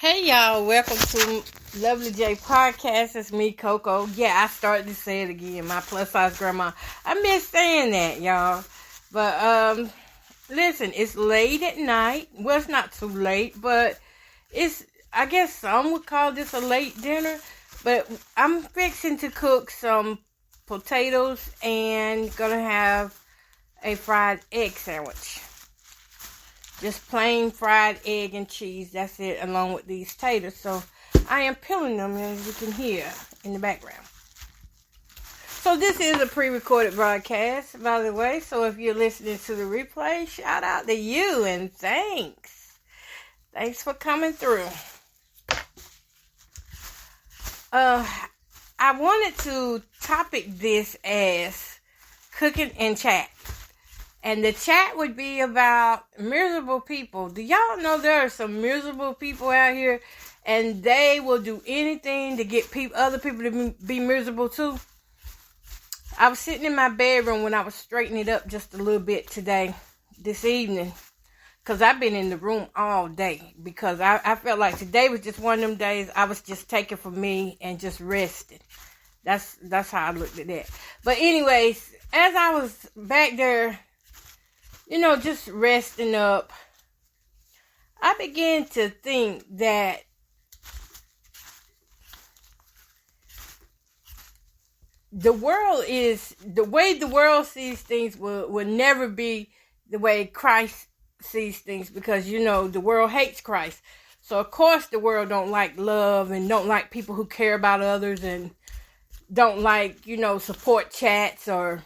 Hey y'all, welcome to Lovely J Podcast. It's me, Coco. Yeah, I started to say it again. My plus size grandma. I miss saying that, y'all. But listen, it's late at night. Well, it's not too late, but I guess some would call this a late dinner. But I'm fixing to cook some potatoes and gonna have a fried egg sandwich. Just plain fried egg and cheese. That's it, along with these taters. So I am peeling them, as you can hear in the background. So this is a pre-recorded broadcast, by the way. So if you're listening to the replay, shout out to you and thanks. Thanks for coming through. I wanted to topic this as cooking and chat. And the chat would be about miserable people. Do y'all know there are some miserable people out here and they will do anything to get other people to be miserable too? I was sitting in my bedroom when I was straightening it up just a little bit this evening. Because I've been in the room all day. Because I felt like today was just one of them days I was just taking for me and just resting. That's how I looked at that. But anyways, as I was back there, just resting up, I began to think that the way the world sees things will never be the way Christ sees things, because, the world hates Christ. So, of course, the world don't like love and don't like people who care about others and don't like, support chats or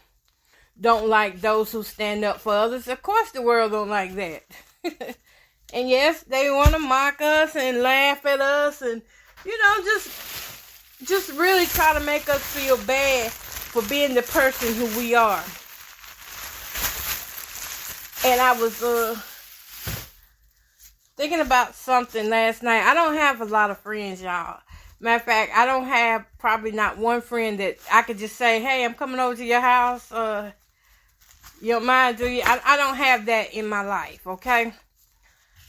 don't like those who stand up for others. Of course the world don't like that. And yes, they want to mock us and laugh at us and, just really try to make us feel bad for being the person who we are. And I was thinking about something last night. I don't have a lot of friends, y'all. Matter of fact, I don't have probably not one friend that I could just say, hey, I'm coming over to your house. You don't mind, do you? I don't have that in my life, okay?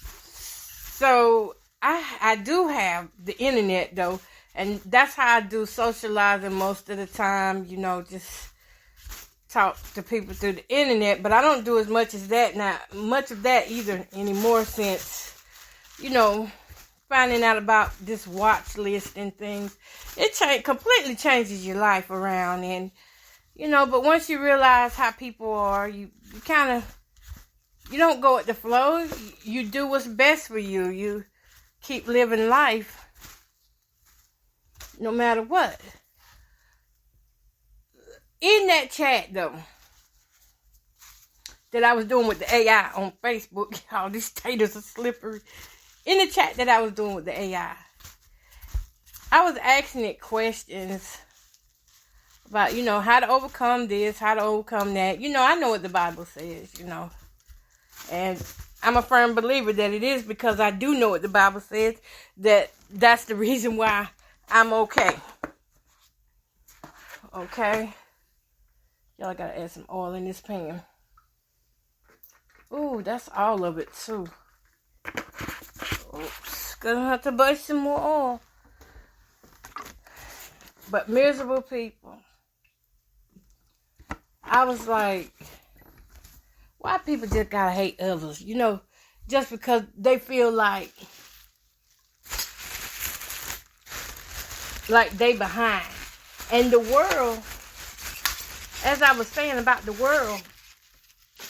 So, I do have the internet, though. And that's how I do socializing most of the time. Just talk to people through the internet. But I don't do as much as that now. Much of that either anymore since, finding out about this watch list and things. It completely changes your life around. And but once you realize how people are, you don't go with the flow. You do what's best for you. You keep living life no matter what. In that chat, though, that I was doing with the AI on Facebook, all these taters are slippery. In the chat that I was doing with the AI, I was asking it questions about, how to overcome this, how to overcome that. I know what the Bible says, And I'm a firm believer that it is because I do know what the Bible says, that's the reason why I'm okay. Okay? Y'all gotta add some oil in this pan. Ooh, that's all of it, too. Oops. Gonna have to buy some more oil. But miserable people. I was like, why people just gotta hate others? Just because they feel like they behind. And the world, as I was saying about the world,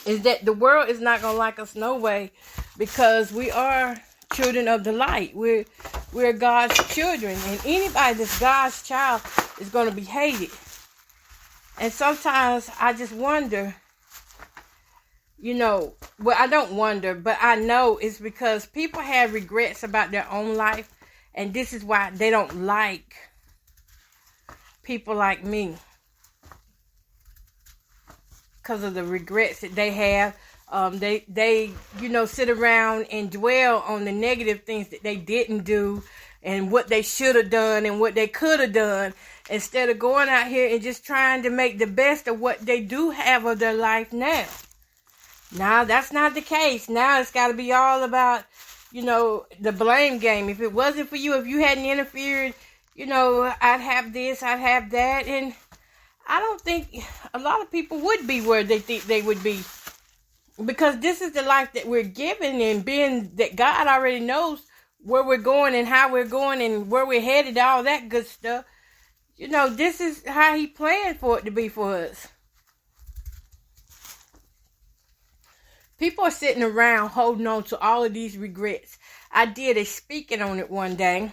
is that the world is not gonna like us no way, because we are children of the light. We're God's children, and anybody that's God's child is gonna be hated. And sometimes I just wonder, well, I don't wonder, but I know it's because people have regrets about their own life, and this is why they don't like people like me. Because of the regrets that they have. They sit around and dwell on the negative things that they didn't do and what they should have done and what they could have done, instead of going out here and just trying to make the best of what they do have of their life now. Now, that's not the case. Now it's got to be all about, the blame game. If it wasn't for you, if you hadn't interfered, I'd have this, I'd have that. And I don't think a lot of people would be where they think they would be. Because this is the life that we're given, and being that God already knows where we're going and how we're going and where we're headed, all that good stuff. This is how he planned for it to be for us. People are sitting around holding on to all of these regrets. I did a speaking on it one day.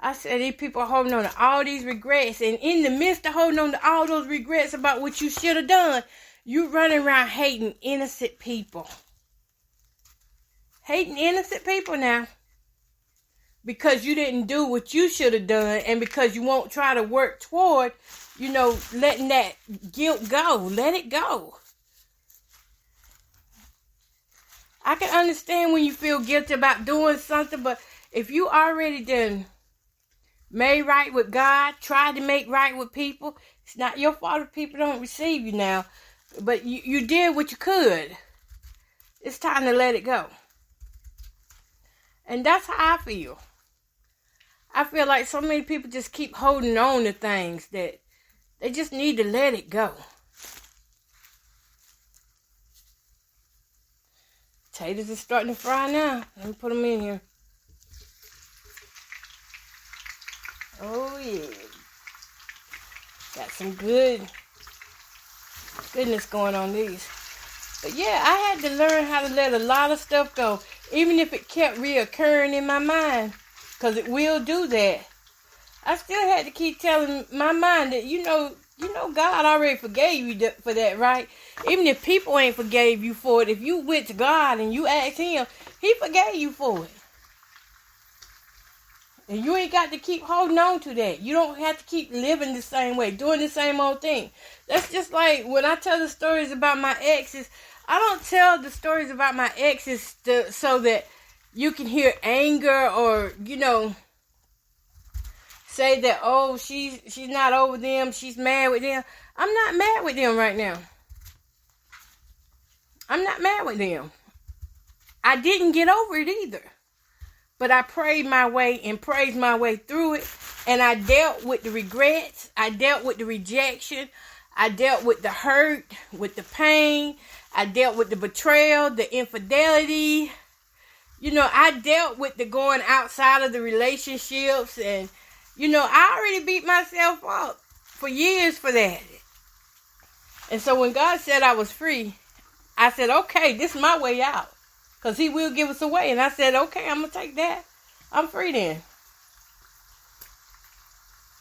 I said these people are holding on to all these regrets, and in the midst of holding on to all those regrets about what you should have done, you running around hating innocent people. Hating innocent people now. Because you didn't do what you should have done, and because you won't try to work toward, letting that guilt go. Let it go. I can understand when you feel guilty about doing something, but if you already done made right with God, tried to make right with people, it's not your fault if people don't receive you now. But you did what you could. It's time to let it go. And that's how I feel. I feel like so many people just keep holding on to things that they just need to let it go. Potatoes are starting to fry now. Let me put them in here. Oh, yeah. Got some goodness going on these. But yeah, I had to learn how to let a lot of stuff go. Even if it kept reoccurring in my mind. Because it will do that. I still had to keep telling my mind that, God already forgave you for that, right? Even if people ain't forgave you for it, if you went to God and you asked him, he forgave you for it. And you ain't got to keep holding on to that. You don't have to keep living the same way, doing the same old thing. That's just like when I tell the stories about my exes. I don't tell the stories about my exes so that you can hear anger or, say that, oh, she's not over them, she's mad with them. I'm not mad with them right now. I'm not mad with them. I didn't get over it either. But I prayed my way and praised my way through it. And I dealt with the regrets. I dealt with the rejection. I dealt with the hurt, with the pain. I dealt with the betrayal, the infidelity. I dealt with the going outside of the relationships. And, I already beat myself up for years for that. And so when God said I was free, I said, okay, this is my way out. Because he will give us a way. And I said, okay, I'm going to take that. I'm free then.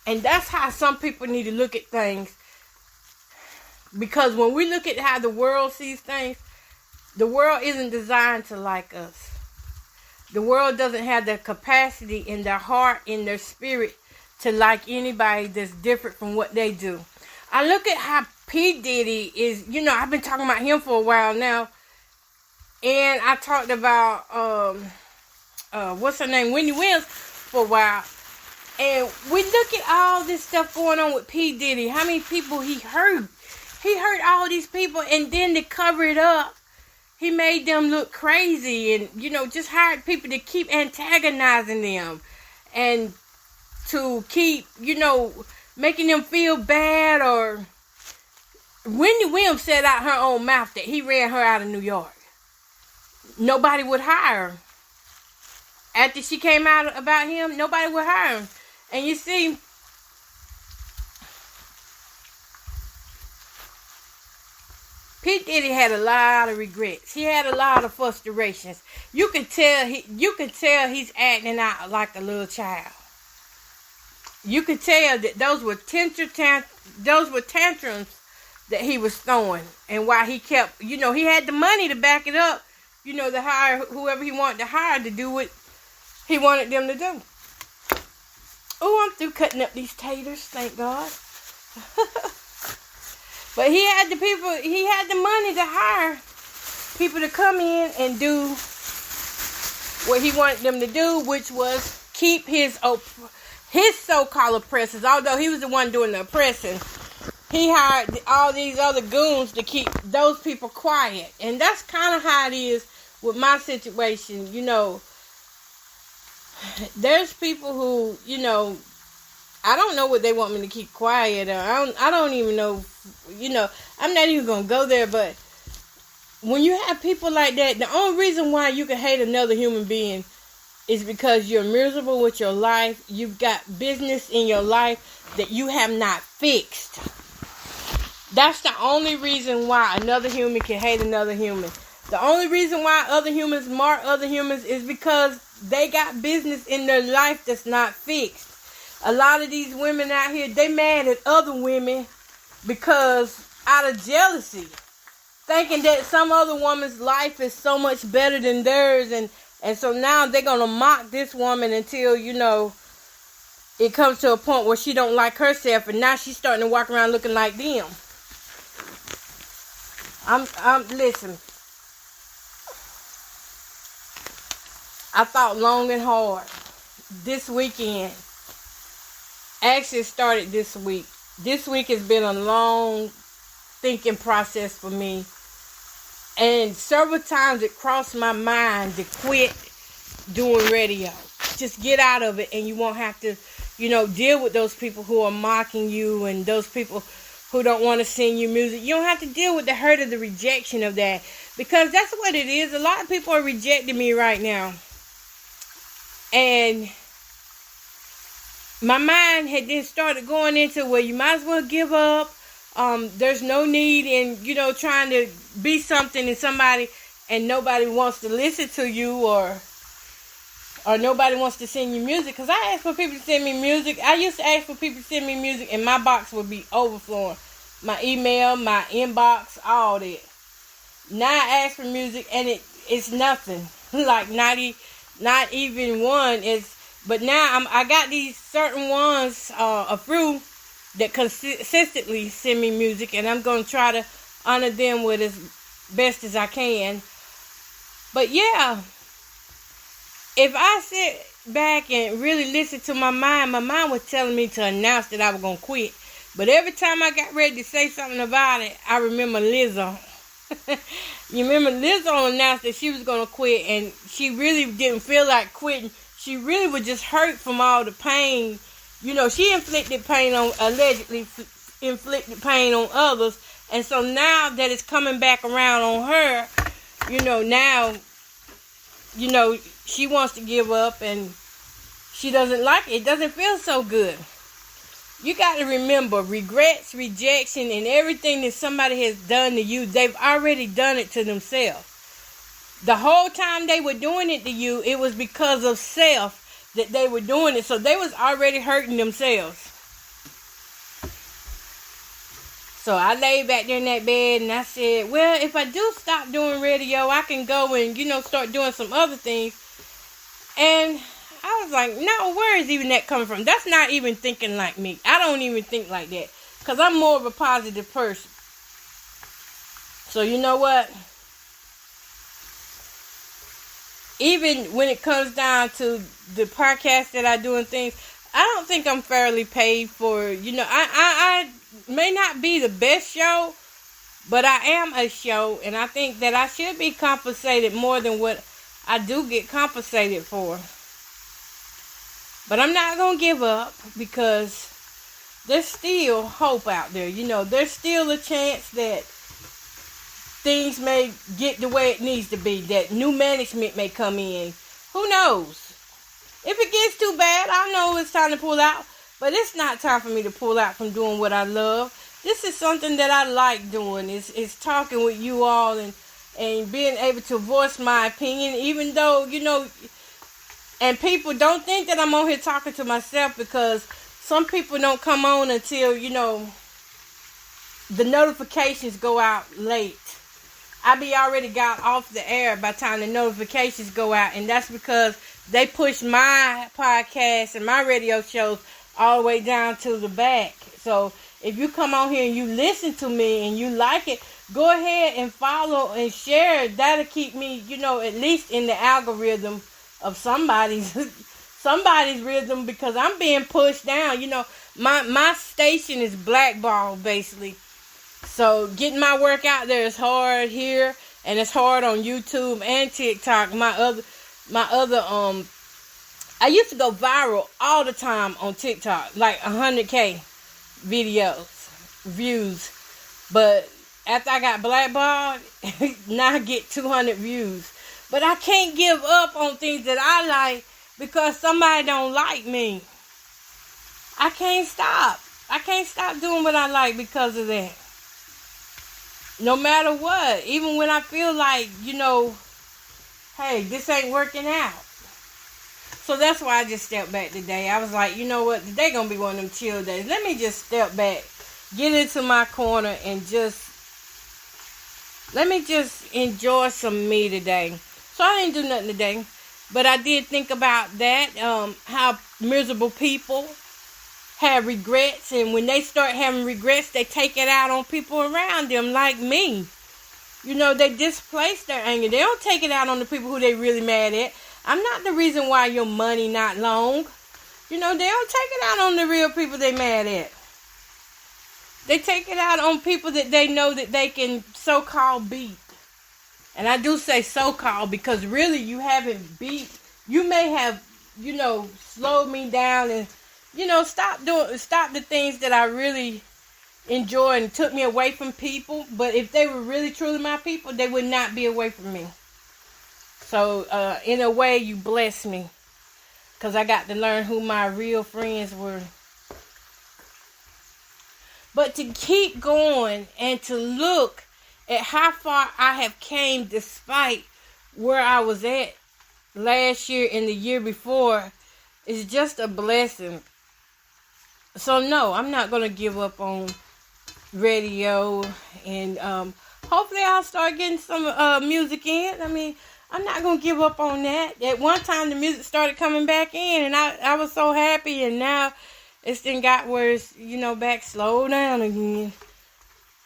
And that's how some people need to look at things. Because when we look at how the world sees things, the world isn't designed to like us. The world doesn't have the capacity in their heart, in their spirit, to like anybody that's different from what they do. I look at how P. Diddy is, I've been talking about him for a while now. And I talked about, what's her name, Wendy Williams, for a while. And we look at all this stuff going on with P. Diddy. How many people he hurt. He hurt all these people, and then to cover it up, he made them look crazy and, just hired people to keep antagonizing them. And to keep, making them feel bad. Or Wendy Williams said out her own mouth that he ran her out of New York. Nobody would hire her. After she came out about him, nobody would hire him. And you see, P. Diddy had a lot of regrets. He had a lot of frustrations. You can tell he's acting out like a little child. You could tell that those were tantrums that he was throwing, and why he kept, he had the money to back it up, to hire whoever he wanted to hire to do what he wanted them to do. Oh, I'm through cutting up these taters, thank God. But he had the money to hire people to come in and do what he wanted them to do, which was keep his so-called oppressors. Although he was the one doing the oppressing, he hired all these other goons to keep those people quiet. And that's kind of how it is with my situation, there's people who, I don't know what they want me to keep quiet, or I don't even know, I'm not even going to go there, but when you have people like that, the only reason why you can hate another human being is because you're miserable with your life. You've got business in your life that you have not fixed. That's the only reason why another human can hate another human. The only reason why other humans mark other humans is because they got business in their life that's not fixed. A lot of these women out here, they mad at other women because out of jealousy, thinking that some other woman's life is so much better than theirs, and so now they're going to mock this woman until, it comes to a point where she don't like herself, and now she's starting to walk around looking like them. Listen, I thought long and hard this weekend. Actually started this week. This week has been a long thinking process for me. And several times it crossed my mind to quit doing radio. Just get out of it, and you won't have to, deal with those people who are mocking you and those people who don't want to sing you music. You don't have to deal with the hurt of the rejection of that, because that's what it is. A lot of people are rejecting me right now. And my mind had then started going into, well, you might as well give up. There's no need in, trying to be something in somebody, and nobody wants to listen to you, or nobody wants to send you music. Because I asked for people to send me music. I used to ask for people to send me music, and my box would be overflowing. My email, my inbox, all that. Now I ask for music, and it's nothing. Like not even one is. But now I got these certain ones, a few that consistently send me music, and I'm going to try to honor them with as best as I can. But yeah, if I sit back and really listen to my mind was telling me to announce that I was going to quit. But every time I got ready to say something about it, I remember Lizzo. You remember Lizzo announced that she was going to quit, and she really didn't feel like quitting. She really was just hurt from all the pain. She allegedly inflicted pain on others. And so now that it's coming back around on her, now, she wants to give up, and she doesn't like it. It doesn't feel so good. You got to remember, regrets, rejection, and everything that somebody has done to you, they've already done it to themselves. The whole time they were doing it to you, it was because of self that they were doing it. So they was already hurting themselves. So I laid back there in that bed, and I said, well, if I do stop doing radio, I can go and, start doing some other things. And I was like, no, where is even that coming from? That's not even thinking like me. I don't even think like that, because I'm more of a positive person. So you know what? Even when it comes down to the podcast that I do and things, I don't think I'm fairly paid for, I may not be the best show, but I am a show, and I think that I should be compensated more than what I do get compensated for. But I'm not going to give up, because there's still hope out there. There's still a chance that things may get the way it needs to be, that new management may come in. Who knows? If it gets too bad, I know it's time to pull out, but it's not time for me to pull out from doing what I love. This is something that I like doing. It's talking with you all and being able to voice my opinion, even though, and people don't think that I'm on here talking to myself, because some people don't come on until, the notifications go out late. I be already got off the air by the time the notifications go out, and that's because they push my podcast and my radio shows all the way down to the back. So if you come on here and you listen to me and you like it, go ahead and follow and share. That'll keep me, at least in the algorithm of somebody's rhythm, because I'm being pushed down. My station is blackballed, basically. So getting my work out there is hard here. and it's hard on YouTube and TikTok. My other I used to go viral all the time on TikTok, like 100K views. But after I got blackballed, now I get 200 views. But I can't give up on things that I like because somebody don't like me. I can't stop. I can't stop doing what I like because of that. No matter what. Even when I feel like, hey, this ain't working out. So that's why I just stepped back today. I was like, you know what? Today gonna be one of them chill days. Let me just step back, get into my corner, and let me just enjoy some me today. So I didn't do nothing today. But I did think about that, how miserable people have regrets. And when they start having regrets, they take it out on people around them, like me. They displace their anger. They don't take it out on the people who they really mad at. I'm not the reason why your money not long. They don't take it out on the real people they mad at. They take it out on people that they know that they can so-called beat. And I do say so-called because really you haven't beat. You may have, slowed me down and, stop the things that I really enjoy and took me away from people. But if they were really truly my people, they would not be away from me. So, in a way, you bless me. Because I got to learn who my real friends were. But to keep going and to look at how far I have came despite where I was at last year and the year before is just a blessing. So, no, I'm not going to give up on radio. And hopefully I'll start getting some music in. I mean, I'm not going to give up on that. At one time, the music started coming back in, and I was so happy, and now it's then got where it's, back slow down again.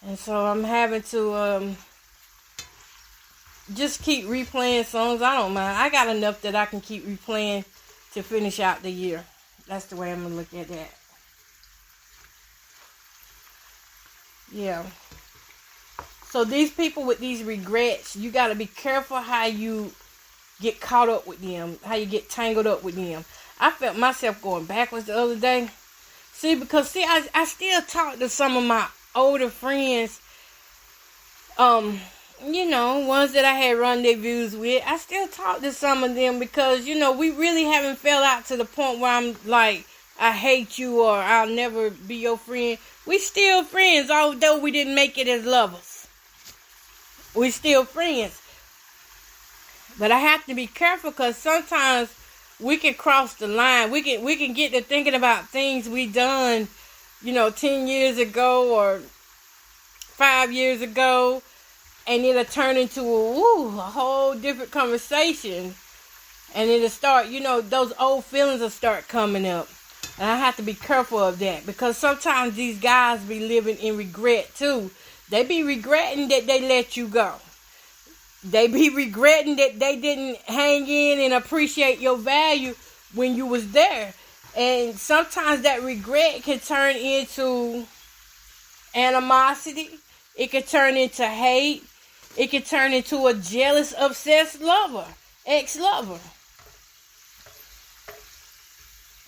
And so I'm having to just keep replaying songs. I don't mind. I got enough that I can keep replaying to finish out the year. That's the way I'm going to look at that. Yeah. So these people with these regrets, you got to be careful how you get caught up with them, how you get tangled up with them. I felt myself going backwards the other day. Because I still talk to some of my older friends, ones that I had rendezvous with. I still talk to some of them because, we really haven't fell out to the point where I'm like, I hate you or I'll never be your friend. We still friends, although we didn't make it as lovers. We still friends. But I have to be careful because sometimes we can cross the line. We can get to thinking about things we done, 10 years ago or 5 years ago. And it'll turn into a whole different conversation. And it'll start, those old feelings will start coming up. And I have to be careful of that. Because sometimes these guys be living in regret too. They be regretting that they let you go. They be regretting that they didn't hang in and appreciate your value when you was there. And sometimes that regret can turn into animosity. It can turn into hate. It can turn into a jealous, obsessed lover, ex-lover.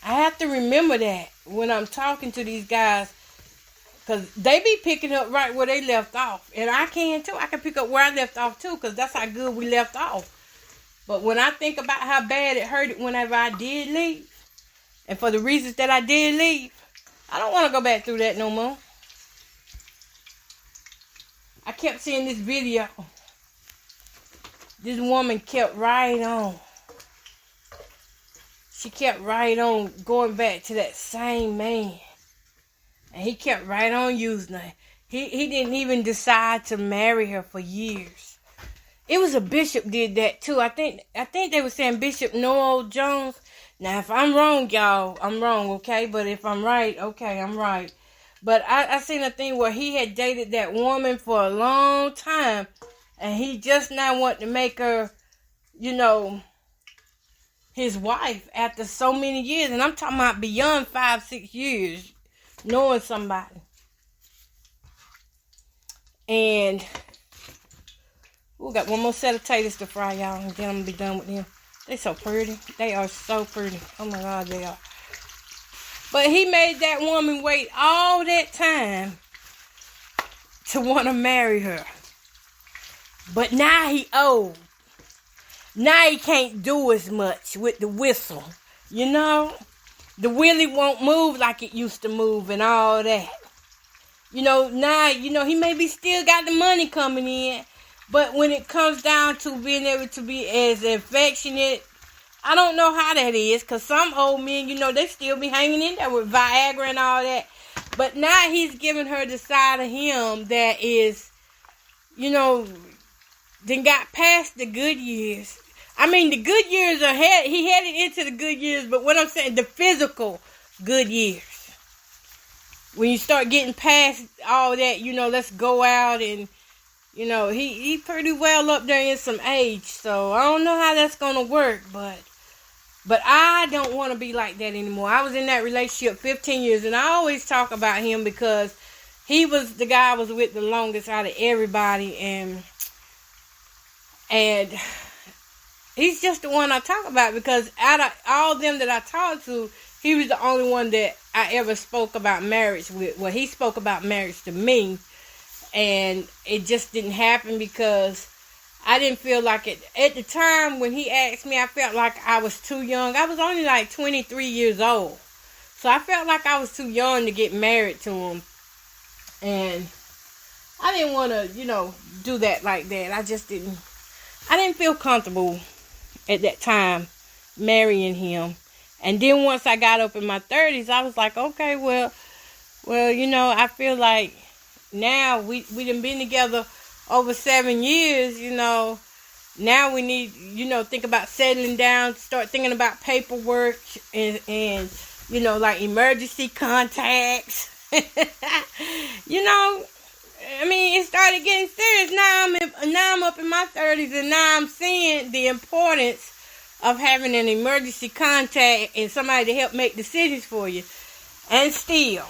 I have to remember that when I'm talking to these guys. Because they be picking up right where they left off. And I can too. I can pick up where I left off too. Because that's how good we left off. But when I think about how bad it hurt whenever I did leave. And for the reasons that I did leave. I don't want to go back through that no more. I kept seeing this video. This woman kept right on. She kept right on going back to that same man. And he kept right on using her. He didn't even decide to marry her for years. It was a bishop did that too. I think they were saying Bishop Noel Jones. Now, if I'm wrong, y'all, I'm wrong, okay? But if I'm right, okay, I'm right. But I seen a thing where he had dated that woman for a long time. And he just now wanted to make her, his wife after so many years. And I'm talking about beyond 5-6 years. Knowing somebody. And We got one more set of taters to fry, y'all, and then I'm gonna be done with them. They so pretty. They are so pretty. Oh my God, they are. But he made that woman wait all that time to want to marry her. But now he old. Now he can't do as much with the whistle. You know? The willy won't move like it used to move and all that. You know, now, you know, he maybe still got the money coming in. But when it comes down to being able to be as affectionate, I don't know how that is. Because some old men, you know, they still be hanging in there with Viagra and all that. But now he's giving her the side of him that is, you know, then got past the good years. I mean, the good years are he headed into the good years, but what I'm saying, the physical good years. When you start getting past all that, you know, let's go out and, you know, he pretty well up there in some age. So I don't know how that's gonna work, but I don't want to be like that anymore. I was in that relationship 15 years, and I always talk about him because he was the guy I was with the longest out of everybody, and he's just the one I talk about because out of all them that I talked to, he was the only one that I ever spoke about marriage with. Well, he spoke about marriage to me, and it just didn't happen because I didn't feel like it. At the time when he asked me, I felt like I was too young. I was only like 23 years old. So I felt like I was too young to get married to him. And I didn't want to, you know, do that like that. I didn't feel comfortable at that time marrying him. And then once I got up in my 30s, I was like, okay, well, you know, I feel like now we done been together over 7 years, you know. Now we need, you know, think about settling down, start thinking about paperwork and you know, like emergency contacts. You know, I mean, it started getting serious. Now I'm up in my 30s, and now I'm seeing the importance of having an emergency contact and somebody to help make decisions for you. And still,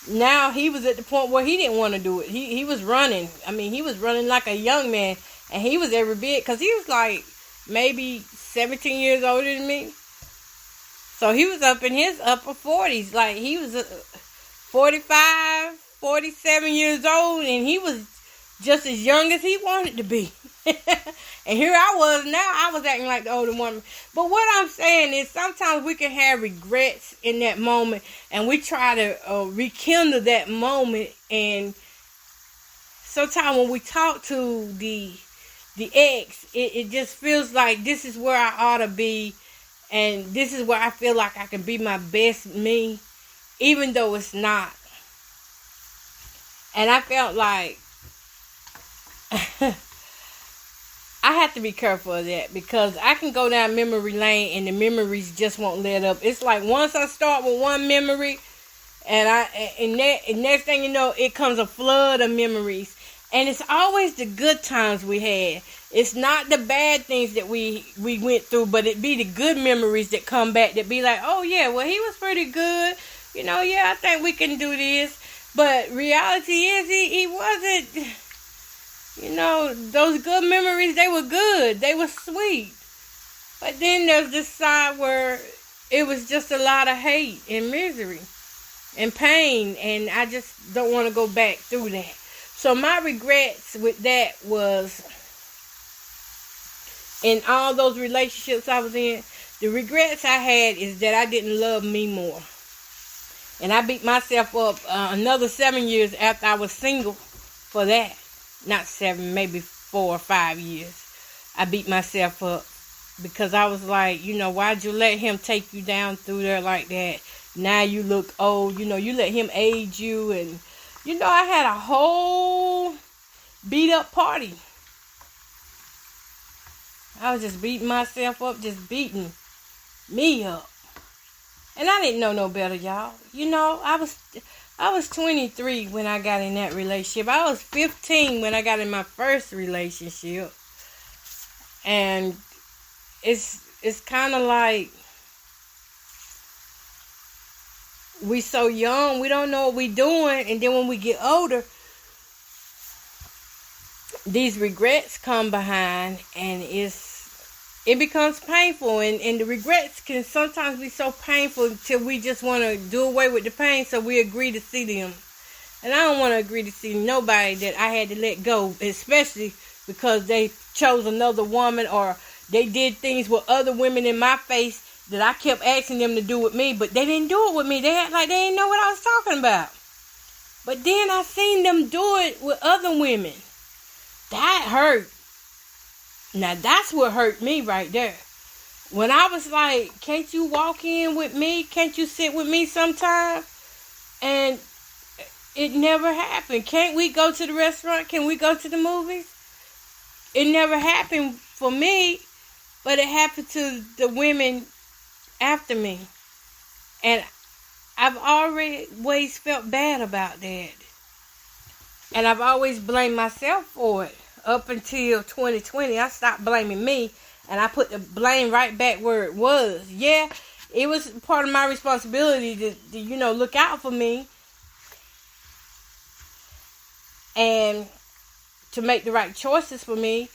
now he was at the point where he didn't want to do it. He was running. I mean, he was running like a young man, and he was every bit, because he was like maybe 17 years older than me. So he was up in his upper 40s. Like, he was 45, 47 years old, and he was just as young as he wanted to be. And here I was now. I was acting like the older woman. But what I'm saying is sometimes we can have regrets in that moment, and we try to rekindle that moment. And sometimes when we talk to the ex, it just feels like this is where I ought to be, and this is where I feel like I can be my best me, even though it's not. And I felt like I have to be careful of that, because I can go down memory lane and the memories just won't let up. It's like once I start with one memory, and next thing you know, it comes a flood of memories. And it's always the good times we had. It's not the bad things that we went through, but it be the good memories that come back that be like, oh yeah, well, he was pretty good. You know, yeah, I think we can do this. But reality is he wasn't. You know, those good memories, they were good. They were sweet. But then there's this side where it was just a lot of hate and misery and pain. And I just don't want to go back through that. So my regrets with that was, in all those relationships I was in, the regrets I had is that I didn't love me more. And I beat myself up another 7 years after I was single for that. Not 7, maybe 4 or 5 years. I beat myself up because I was like, you know, why'd you let him take you down through there like that? Now you look old. You know, you let him age you. And, you know, I had a whole beat up party. I was just beating myself up, just beating me up. And I didn't know no better, y'all. You know, I was 23 when I got in that relationship. I was 15 when I got in my first relationship. And it's kind of like we so young, we don't know what we doing, and then when we get older, these regrets come behind, and it becomes painful, and the regrets can sometimes be so painful until we just want to do away with the pain, so we agree to see them. And I don't want to agree to see nobody that I had to let go, especially because they chose another woman, or they did things with other women in my face that I kept asking them to do with me, but they didn't do it with me. They act like they didn't know what I was talking about. But then I seen them do it with other women. That hurt. Now that's what hurt me right there. When I was like, can't you walk in with me? Can't you sit with me sometime? And it never happened. Can't we go to the restaurant? Can we go to the movies? It never happened for me, but it happened to the women after me. And I've always felt bad about that. And I've always blamed myself for it. Up until 2020, I stopped blaming me, and I put the blame right back where it was. Yeah, it was part of my responsibility to look out for me and to make the right choices for me.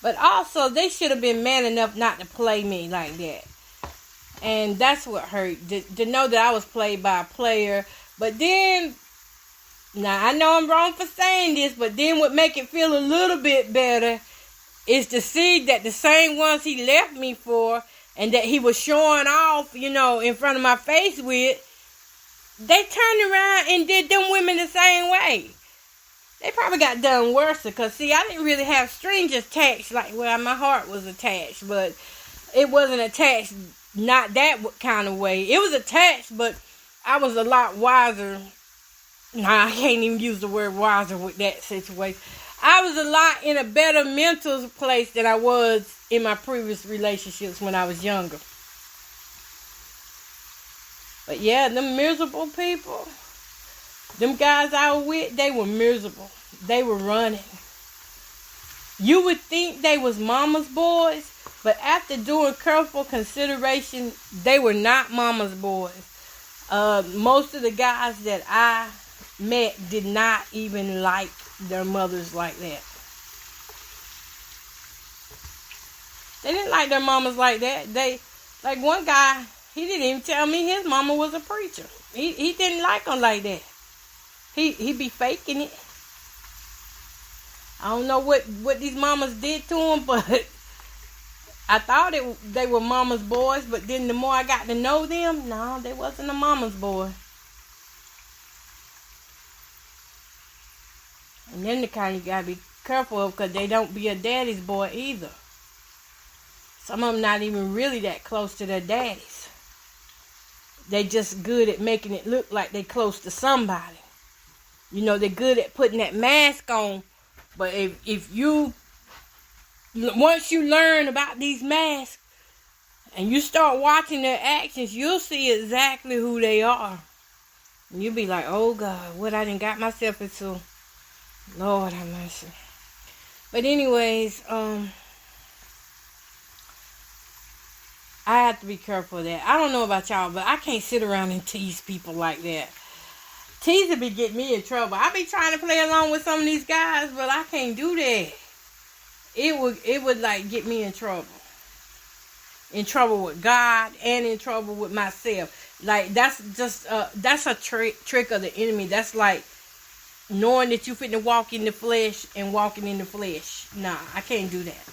But also, they should have been man enough not to play me like that. And that's what hurt. To know that I was played by a player. But then, now I know I'm wrong for saying this, but then what make it feel a little bit better is to see that the same ones he left me for, and that he was showing off, in front of my face with, they turned around and did them women the same way. They probably got done worse, because, see, I didn't really have strings attached like where my heart was attached, but it wasn't attached not that kind of way. It was attached, but I was a lot wiser. Nah, I can't even use the word wiser with that situation. I was a lot in a better mental place than I was in my previous relationships when I was younger. But yeah, them miserable people, them guys I was with, they were miserable. They were running. You would think they was mama's boys, but after doing careful consideration, they were not mama's boys. Most of the guys that I met did not even like their mothers like that. They didn't like their mamas like that. Like one guy, he didn't even tell me his mama was a preacher. He didn't like them like that. He be faking it. I don't know what these mamas did to him, but I thought they were mama's boys. But then the more I got to know them, no, they wasn't a mama's boy. And then the kind you gotta be careful of, because they don't be a daddy's boy either. Some of them not even really that close to their daddies. They just good at making it look like they close to somebody. They're good at putting that mask on. But if you, once you learn about these masks and you start watching their actions, you'll see exactly who they are. And you'll be like, oh God, what I done got myself into. Lord have mercy. But anyways, I have to be careful of that. I don't know about y'all, but I can't sit around and tease people like that. Teasing be getting me in trouble. I be trying to play along with some of these guys, but I can't do that. It would like get me in trouble. In trouble with God and in trouble with myself. Like that's a trick of the enemy. That's like knowing that you finna walk in the flesh and walking in the flesh. Nah, I can't do that.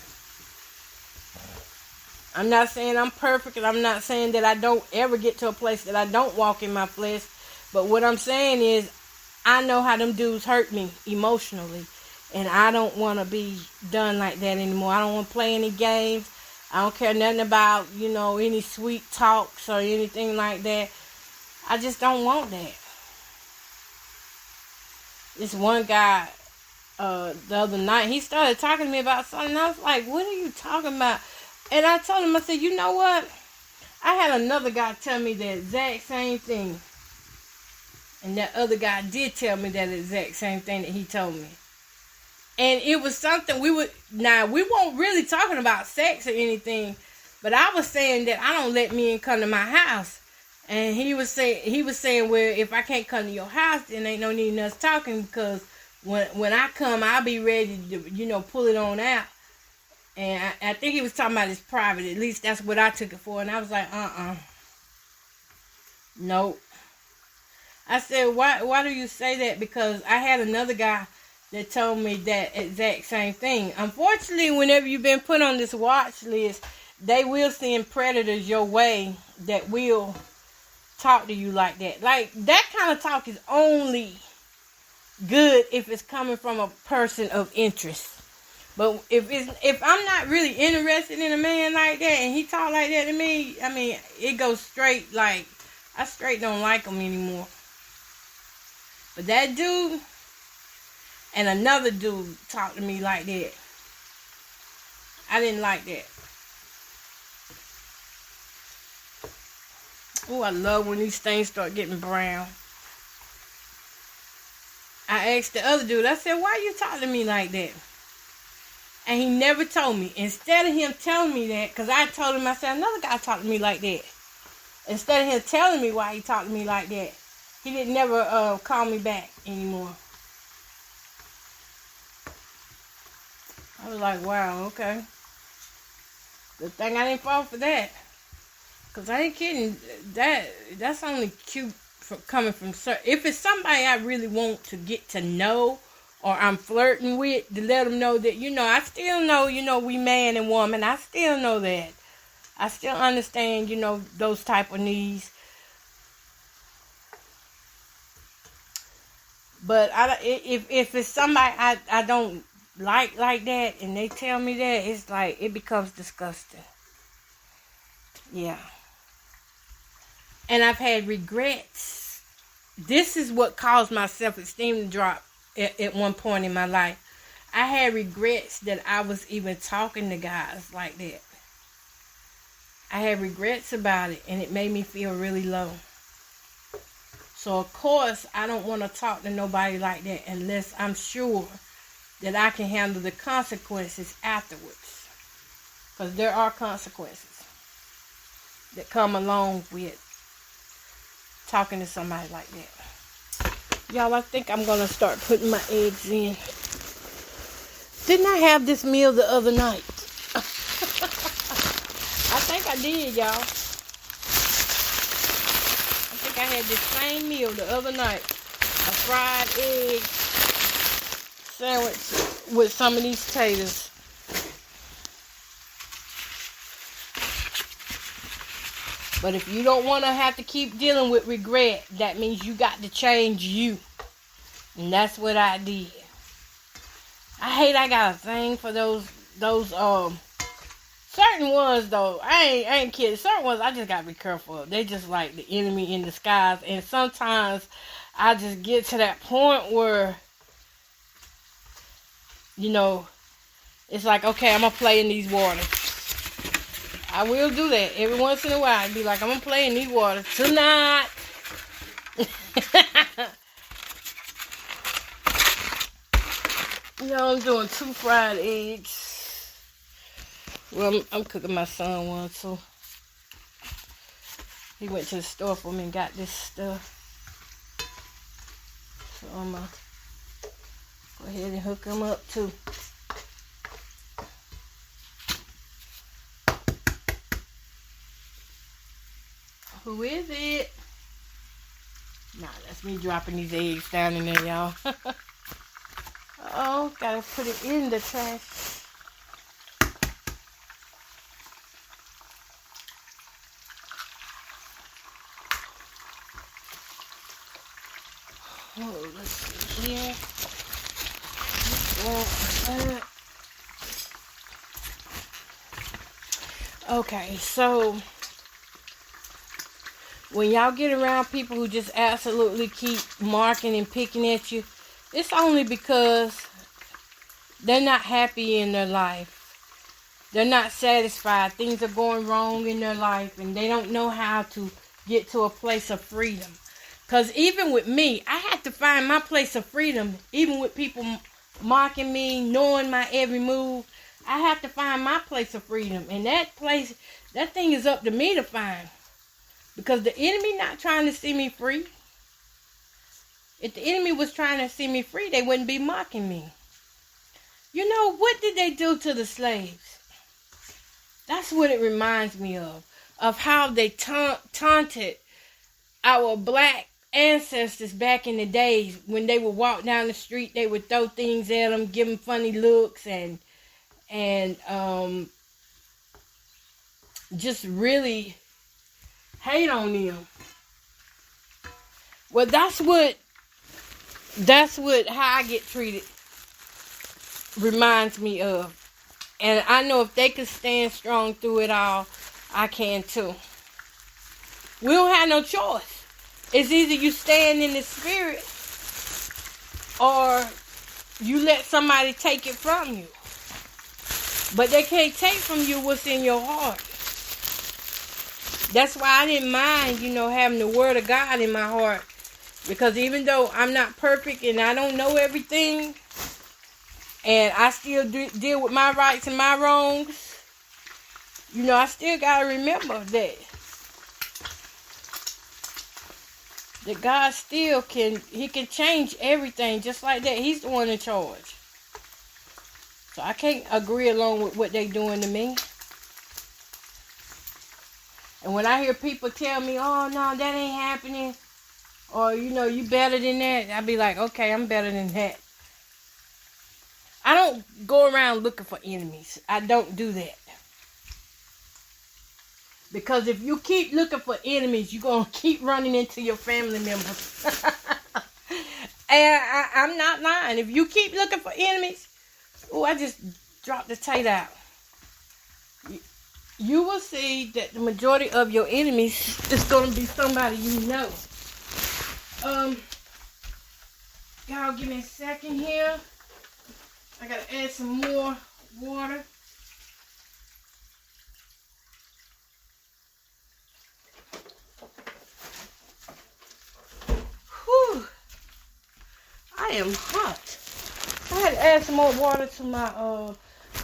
I'm not saying I'm perfect, and I'm not saying that I don't ever get to a place that I don't walk in my flesh. But what I'm saying is, I know how them dudes hurt me emotionally. And I don't want to be done like that anymore. I don't want to play any games. I don't care nothing about, any sweet talks or anything like that. I just don't want that. This one guy, the other night, he started talking to me about something. I was like, what are you talking about? And I told him, I said, you know what? I had another guy tell me the exact same thing. And that other guy did tell me that exact same thing that he told me. And it was something we weren't really talking about sex or anything. But I was saying that I don't let men come to my house. And he was saying, well, if I can't come to your house, then ain't no need in us talking, because when I come, I'll be ready to, pull it on out. And I think he was talking about his private. At least that's what I took it for. And I was like, nope. I said, why do you say that? Because I had another guy that told me that exact same thing. Unfortunately, whenever you've been put on this watch list, they will send predators your way that will talk to you like that. Like, that kind of talk is only good if it's coming from a person of interest. But if I'm not really interested in a man like that and he talk like that to me, I mean, it goes straight, like, I straight don't like him anymore. But that dude and another dude talked to me like that. I didn't like that. Oh, I love when these things start getting brown. I asked the other dude, I said, why you talking to me like that? And he never told me. Instead of him telling me that, because I told him, I said, another guy talked to me like that. Instead of him telling me why he talked to me like that, he didn't never call me back anymore. I was like, wow, okay. Good thing I didn't fall for that. Because I ain't kidding. That's only cute coming from certain. If it's somebody I really want to get to know, or I'm flirting with, to let them know that, I still know, we man and woman. I still know that. I still understand, those type of needs. But if it's somebody I don't like that, and they tell me that, it's like, it becomes disgusting. Yeah. And I've had regrets. This is what caused my self-esteem to drop at one point in my life. I had regrets that I was even talking to guys like that. I had regrets about it, and it made me feel really low. So, of course, I don't want to talk to nobody like that unless I'm sure that I can handle the consequences afterwards. Because there are consequences that come along with talking to somebody like that. Y'all, I think I'm going to start putting my eggs in. Didn't I have this meal the other night? I think I did, y'all. I think I had this same meal the other night. A fried egg sandwich with some of these taters. But if you don't want to have to keep dealing with regret, that means you got to change you. And that's what I did. I got a thing for those certain ones though. I ain't kidding. Certain ones I just gotta be careful of. They just like the enemy in disguise. And sometimes I just get to that point where, it's like, okay, I'm gonna play in these waters. I will do that every once in a while. I'd be like, I'm gonna play in these waters tonight. I'm doing 2 fried eggs. Well, I'm cooking my son one too. He went to the store for me and got this stuff. So I'm gonna go ahead and hook him up too. Who is it? Nah, that's me dropping these eggs down in there, y'all. Oh, gotta put it in the trash. Oh, let's see here. Okay, so when y'all get around people who just absolutely keep marking and picking at you, it's only because they're not happy in their life. They're not satisfied. Things are going wrong in their life, and they don't know how to get to a place of freedom. Because even with me, I had to find my place of freedom. Even with people mocking me, knowing my every move, I have to find my place of freedom. And that thing is up to me to find. Because the enemy not trying to see me free. If the enemy was trying to see me free, they wouldn't be mocking me. You know, what did they do to the slaves? That's what it reminds me of how they taunted our black ancestors back in the days. When they would walk down the street, they would throw things at them, give them funny looks, and just really hate on them. Well, that's what how I get treated reminds me of. And I know if they could stand strong through it all, I can too. We don't have no choice. It's either you stand in the spirit or you let somebody take it from you. But they can't take from you what's in your heart. That's why I didn't mind, having the word of God in my heart. Because even though I'm not perfect and I don't know everything, and I still deal with my rights and my wrongs, I still got to remember that God still can change everything just like that. He's the one in charge. So I can't agree along with what they doing to me. And when I hear people tell me, oh, no, that ain't happening, or, you better than that, I be like, okay, I'm better than that. I don't go around looking for enemies. I don't do that. Because if you keep looking for enemies, you're going to keep running into your family members. And I'm not lying. If you keep looking for enemies, I just dropped the tape out. You will see that the majority of your enemies is going to be somebody you know. Y'all give me a second here. I got to add some more water. Whew. I am hot. I had to add some more water to my,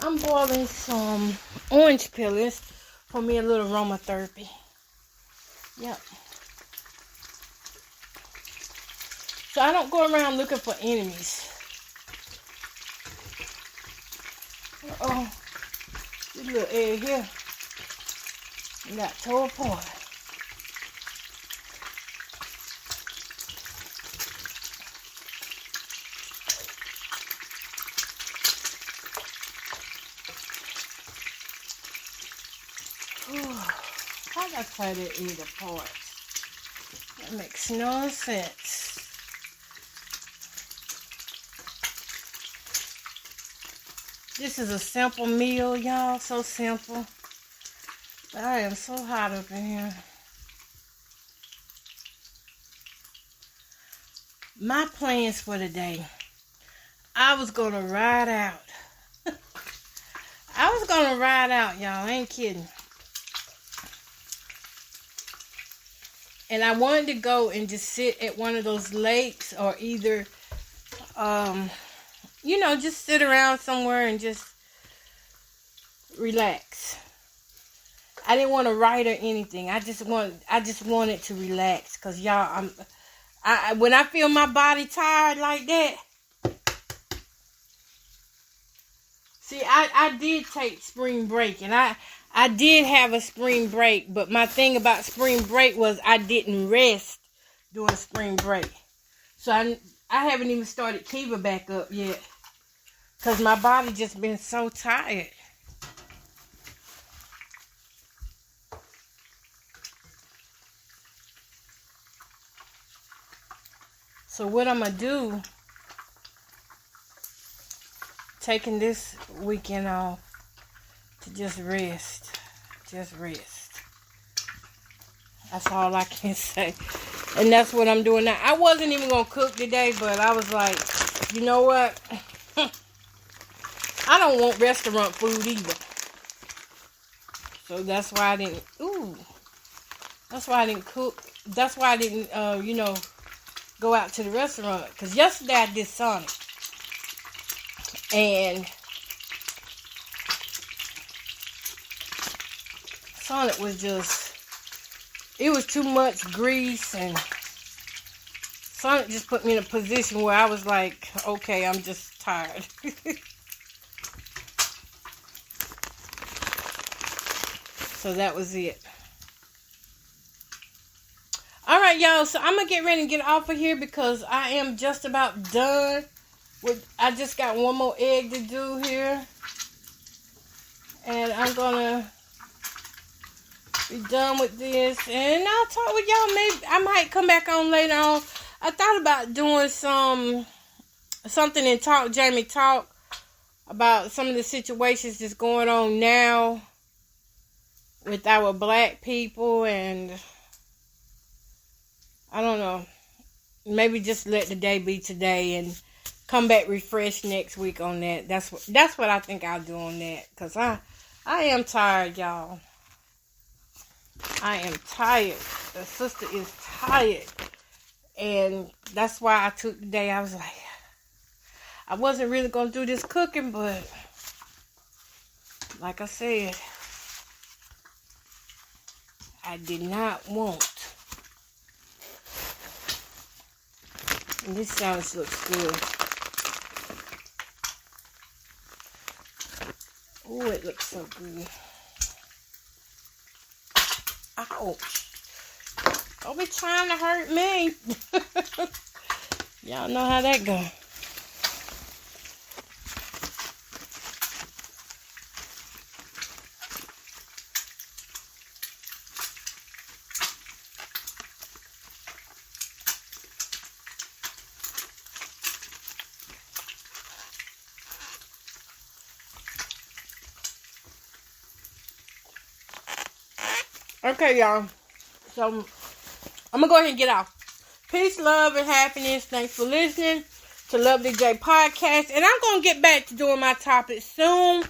I'm boiling some orange peelings for me a little aromatherapy. Yep. So I don't go around looking for enemies. Uh-oh. This little egg here got tore apart. How did I tear that egg apart? That makes no sense. This is a simple meal, y'all. So simple. But I am so hot up in here. My plans for today. I was going to ride out. I was going to ride out, y'all. I ain't kidding. And I wanted to go and just sit at one of those lakes or either, just sit around somewhere and just relax. I didn't want to write or anything. I just wanted to relax. Cause y'all, when I feel my body tired like that, see, I did take spring break, and I did have a spring break, but my thing about spring break was I didn't rest during spring break. So I haven't even started Kiva back up yet. Because my body just been so tired. So what I'm going to do, taking this weekend off to just rest. Just rest. That's all I can say. And that's what I'm doing now. I wasn't even going to cook today, but I was like, you know what? I don't want restaurant food either. So that's why I didn't, that's why I didn't cook. That's why I didn't, go out to the restaurant. Because yesterday I did Sonic. And Sonic was just it was too much grease, and something just put me in a position where I was like, okay, I'm just tired. So that was it. Alright, y'all, so I'm going to get ready and get off of here because I am just about done. I just got one more egg to do here. And I'm going to be done with this. And I'll talk with y'all. Maybe I might come back on later on. I thought about doing something in Talk Jamie Talk about some of the situations that's going on now with our black people, and I don't know, maybe just let the day be today and come back refreshed next week on that. That's what I think I'll do on that, because I am tired, y'all. I am tired. The sister is tired, and that's why I took the day. I was like, I wasn't really going to do this cooking, but like I said, I did not want. And this sauce looks good. Oh, it looks so good. Ouch. Don't be trying to hurt me. Y'all know how that goes. Okay, y'all. So, I'm going to go ahead and get off. Peace, love, and happiness. Thanks for listening to Lovely J Podcast. And I'm going to get back to doing my topics soon.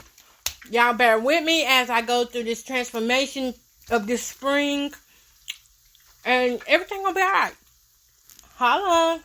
Y'all bear with me as I go through this transformation of this spring. And everything going to be alright. Holla.